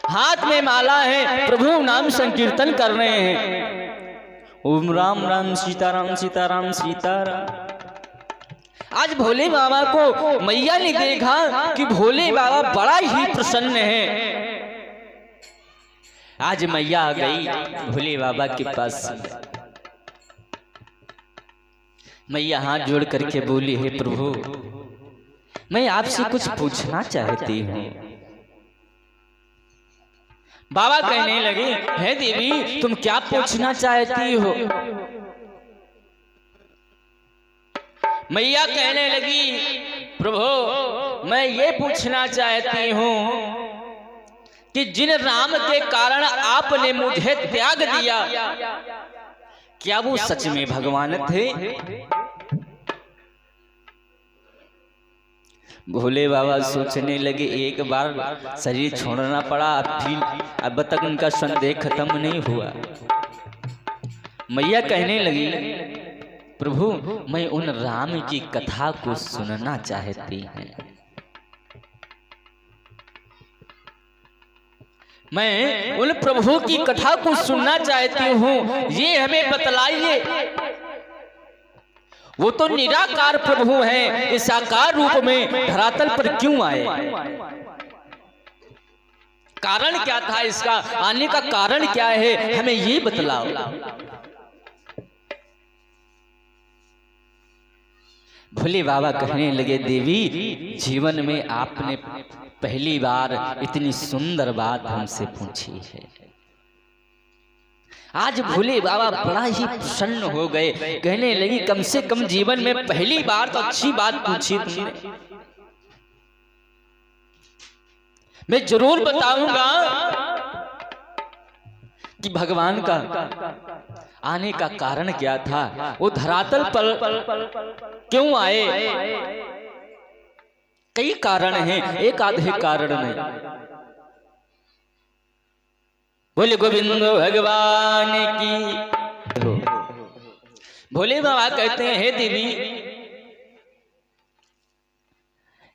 हाथ में माला है, प्रभु नाम संकीर्तन कर रहे हैं, ओम राम राम सीताराम सीताराम सीताराम। आज भोले बाबा को मैया ने देखा कि भोले बाबा बड़ा ही प्रसन्न है। आज मैया आ गई भोले बाबा के पास। मैया हाथ जोड़ करके बोली, हे प्रभु मैं आपसे कुछ पूछना चाहती हूँ। बाबा कहने लगे, हे देवी तुम क्या पूछना चाहती हो? मैया कहने लगी, प्रभु मैं ये पूछना चाहती हूँ कि जिन राम के कारण आपने मुझे त्याग दिया, क्या वो सच में भगवान थे? भोले बाबा सोचने लगे, एक बार शरीर छोड़ना पड़ा, अब तक उनका संदेह खत्म नहीं हुआ। मैया कहने लगी, प्रभु मैं उन राम की कथा को सुनना चाहती हूँ। मैं उन प्रभु की कथा को सुनना चाहती हूँ, ये हमें बतलाइए। वो तो निराकार प्रभु हैं, इस साकार रूप में धरातल पर क्यों आए? कारण क्या था इसका? आने का कारण क्या है? हमें ये बतलाओ। भोले बाबा कहने लगे, देवी जीवन में आपने पहली बार इतनी सुंदर बात हमसे पूछी है। आज भोले बाबा बड़ा ही प्रसन्न हो गए। कहने लगी, कम से कम जीवन में पहली बार तो अच्छी बात पूछी तुमने। मैं जरूर बताऊंगा कि भगवान का आने का कारण क्या था, वो धरातल पर क्यों आए। कई कारण हैं, एक आधे कारण नहीं। बोले गोविंद भगवान की। भोले बाबा कहते हैं, हे देवी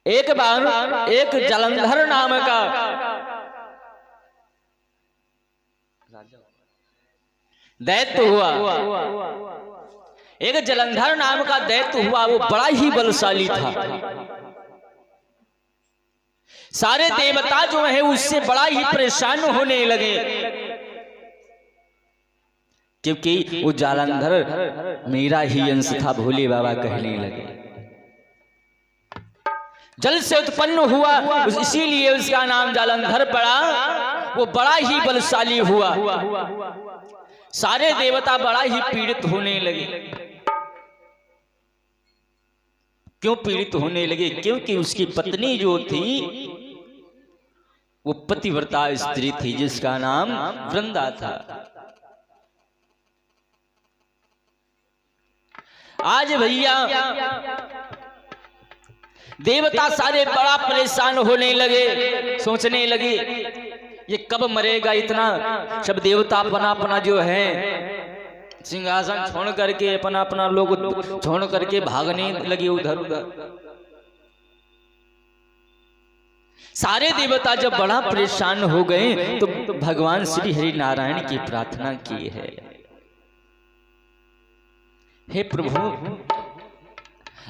एक बार एक जालंधर नाम का दैत्य हुआ। एक जालंधर नाम का दैत्य हुआ, वो बड़ा ही बलशाली था। सारे देवता जो है उससे बड़ा ही परेशान होने लगे, क्योंकि वो जालंधर मेरा ही अंश था। भोले बाबा कहने लगे, जल से उत्पन्न हुआ इसीलिए उसका नाम जालंधर पड़ा। वो बड़ा ही बलशाली हुआ। सारे देवता बड़ा ही पीड़ित होने लगे। क्यों पीड़ित होने लगे? क्योंकि उसकी पत्नी जो थी वो पतिव्रता स्त्री थी, जिसका नाम वृंदा था। आज भैया देवता सारे बड़ा परेशान होने लगे, सोचने लगे ये कब मरेगा इतना। सब देवता अपना अपना जो है सिंहासन छोड़ करके, अपना अपना लोग छोड़ करके भागने लगे उधर उधर। सारे देवता जब बड़ा परेशान हो गए तो भगवान श्री हरि नारायण की प्रार्थना की है, हे प्रभु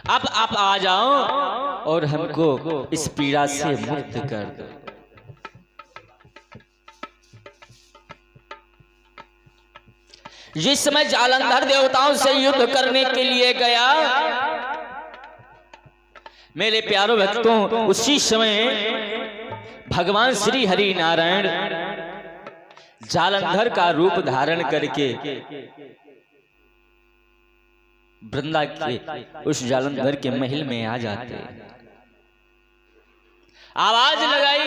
अब आप आ जाओ और हमको इस पीड़ा से मुक्त कर दो। जिस समय जालंधर देवताओं से युद्ध करने के लिए गया, मेरे प्यारों भक्तों, उसी समय भगवान श्री हरि नारायण जालंधर का रूप धारण करके वृंदा के उस जालंधर के महल में आ जाते। आवाज लगाई,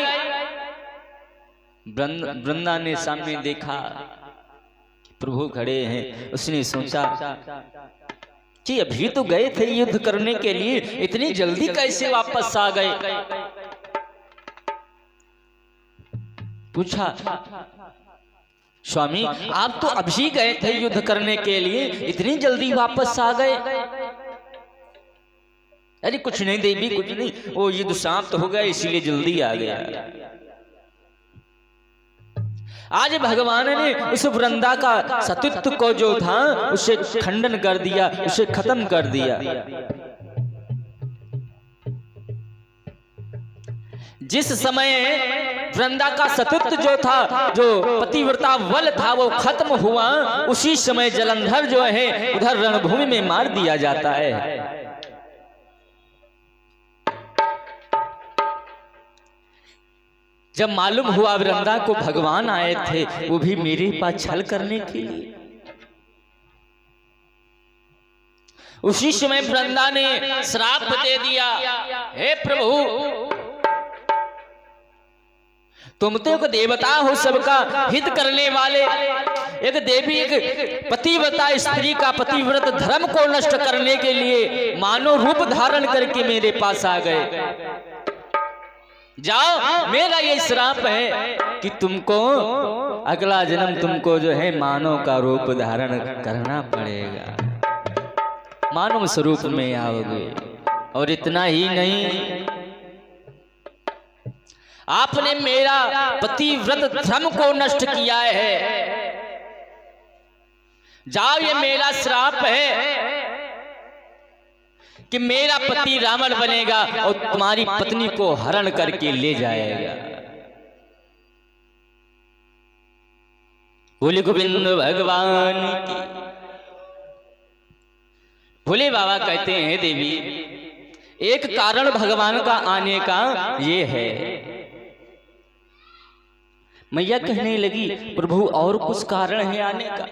वृंदा ने सामने देखा प्रभु खड़े हैं। उसने सोचा कि अभी तो गए थे युद्ध करने के लिए, इतनी जल्दी कैसे वापस आ गए? पूछा, स्वामी आप तो अभी गए थे युद्ध करने के लिए, इतनी जल्दी वापस आ गए? अरे कुछ नहीं देवी, कुछ नहीं, वो युद्ध समाप्त हो गया इसीलिए जल्दी आ गया। आज भगवान ने उस वृंदा का सतीत्व को जो था उसे खंडन कर दिया, उसे खत्म कर दिया। जिस समय वृंदा का सतीत्व जो था, जो पतिव्रता बल था, वो खत्म हुआ, उसी समय जलंधर जो है उधर रणभूमि में मार दिया जाता है। जब मालूम हुआ वृंदा को भगवान आए थे, वो भी मेरे पास छल करने के लिए, उसी समय वृंदा ने श्राप दे दिया, हे प्रभु तुम तो एक देवता हो, सबका हित करने वाले, एक देवी, एक पतिव्रता स्त्री का पतिव्रत धर्म को नष्ट करने के लिए मानव रूप धारण करके मेरे पास आ गए। जाओ, मेरा ये श्राप है कि तुमको अगला जन्म तुमको जो है मानव का रूप धारण करना पड़ेगा, मानव स्वरूप में आओगे। और इतना ही नहीं, आपने मेरा पतिव्रत धर्म को नष्ट किया है, जाओ, ये मेरा श्राप है कि मेरा पति रावण बनेगा और तुम्हारी पत्नी को हरण करके ले जाएगा। बोले गोविंद भगवान की। भोले बाबा कहते हैं, देवी एक कारण भगवान का आने का ये है। मैया कहने लगी, प्रभु और कुछ कारण है आने का?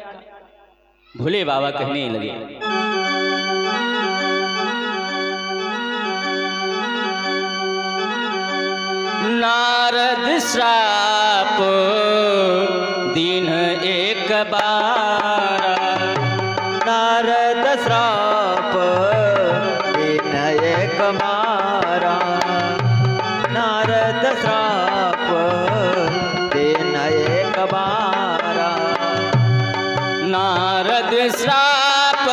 भोले बाबा कहने लगे, नारद श्राप दिन एक बार, नारद श्राप दिन एक बार, नारद श्राप दिन एक बार, नारद श्राप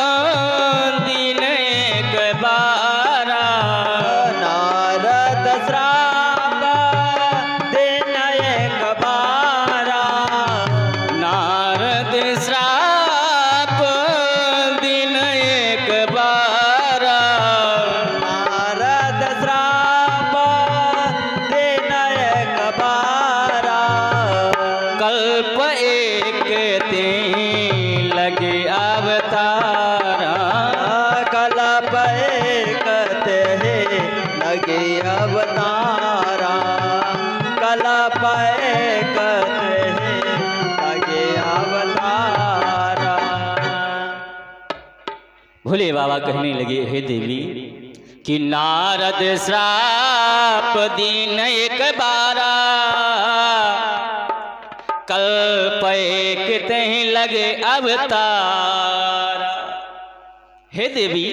दिन एक बार, नारद श्राप दिन एक बार, नारद श्राप दिन एक बार, नारद श्राप दिन एक बार, कल्प एक दिन लगे अवतारा, कल्प एक ते लगे अवतारा, कल्प एक ते लगे अवतारा। भोले बाबा कहने लगे, हे देवी कि नारद श्राप दिन एक बारा, कल्प एक तहीं लगे अवतार। हे देवी,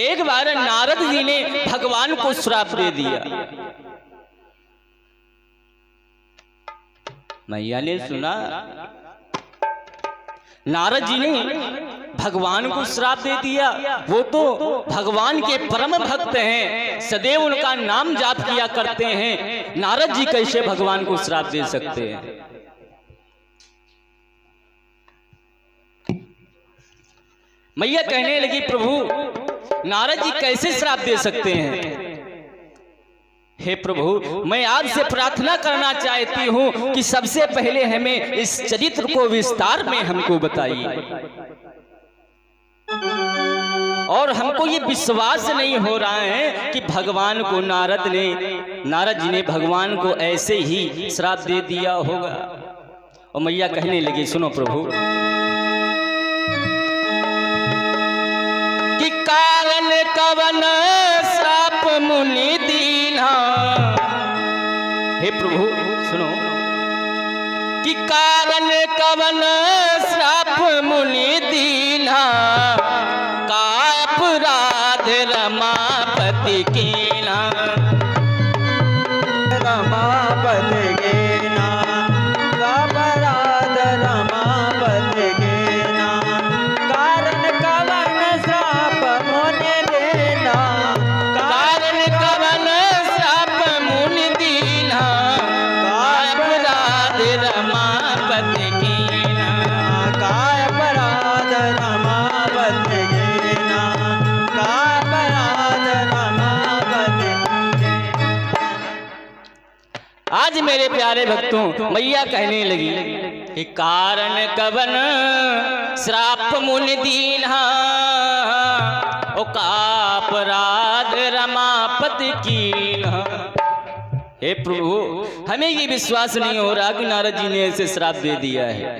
एक बार नारद जी ने भगवान को श्राप दे दिया। मैया ने सुना, नारद जी ने भगवान को श्राप दे दिया। वो तो भगवान के परम भक्त हैं, सदैव उनका नाम जाप किया करते हैं, नारद जी कैसे भगवान को श्राप दे सकते हैं? मैया कहने लगी, प्रभु नारद जी कैसे श्राप दे सकते हैं? हे प्रभु, मैं आपसे प्रार्थना करना चाहती हूं कि सबसे पहले हमें इस चरित्र को विस्तार में हमको बताइए। और हमको ये विश्वास नहीं हो रहा है कि भगवान को नारद जी ने भगवान को ऐसे ही श्राप दे दिया होगा। और मैया कहने लगी, सुनो प्रभु, कि कारण कवन श्राप मुनि दीना। हे प्रभु सुनो, कि कारण कवन श्राप मुनि दीना, का अपराध रमापति कीना, रमापति कीना, अपराध रमापति कीना, कारण कवन श्राप मुनि दीना, कारण कवन श्राप मुनि दीना, का अपराध रमापति रमापत कीना। काय अपराध रमापत कीना, काय अपराध रमापत कीना। आज मेरे प्यारे भक्तों मैया कहने लगी कि कारण कवन श्राप मुनि दीन्हा, ओ का अपराध रमापत कीन्हा। हे प्रभु, हमें ये विश्वास नहीं हो रहा कि नारद जी ने ऐसे श्राप दे दिया है।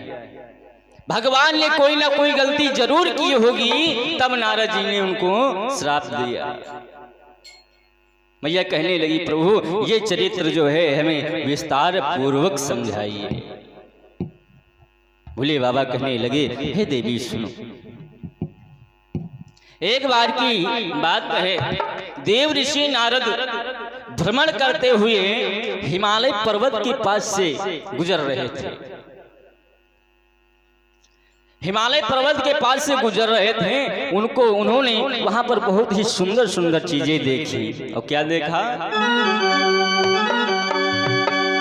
भगवान ने कोई ना कोई गलती जरूर की होगी, तब नारद जी ने उनको श्राप दिया। मैया कहने लगी प्रभु ये चरित्र जो है हमें विस्तार पूर्वक समझाइए। भोले बाबा कहने लगे हे देवी सुनो। एक बार की बात है, देव ऋषि नारद भ्रमण करते हुए हिमालय पर्वत के पास से गुजर रहे थे। हिमालय पर्वत के पास से गुजर रहे थे, उन्होंने वहां पर बहुत ही सुंदर सुंदर चीजें देखी। और क्या देखा?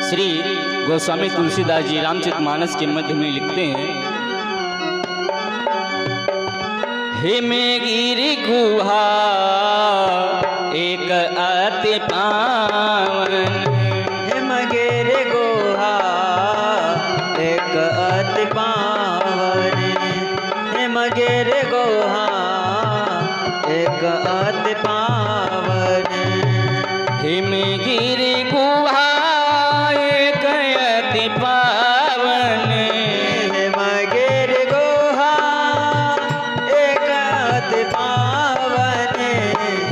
श्री गोस्वामी तुलसीदास जी रामचरितमानस के मध्य में लिखते हैं, हिमगिरि गुहा एक अति पावन, हिमगिरि गुहा एक अति पावन, हिमगिरि गुहा एक अति पावन, हिमगिरि गुहा एक अति पावन, हिमगिरि गुहा एक अति पावन,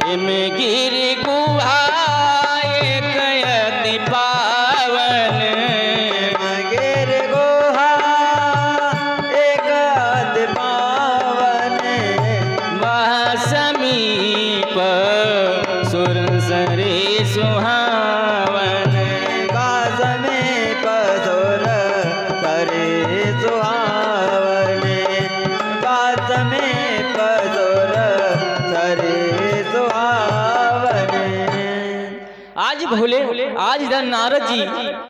हिमगिरि गुहा एक अति पावन, हिमगिरि गुहा एक अति पावन, वह समीप सुरसरे सुहावन, समीप सुर सरे सुहावन, समीप सुर सरे सुहावन। आज भोले आज इधर नारद जी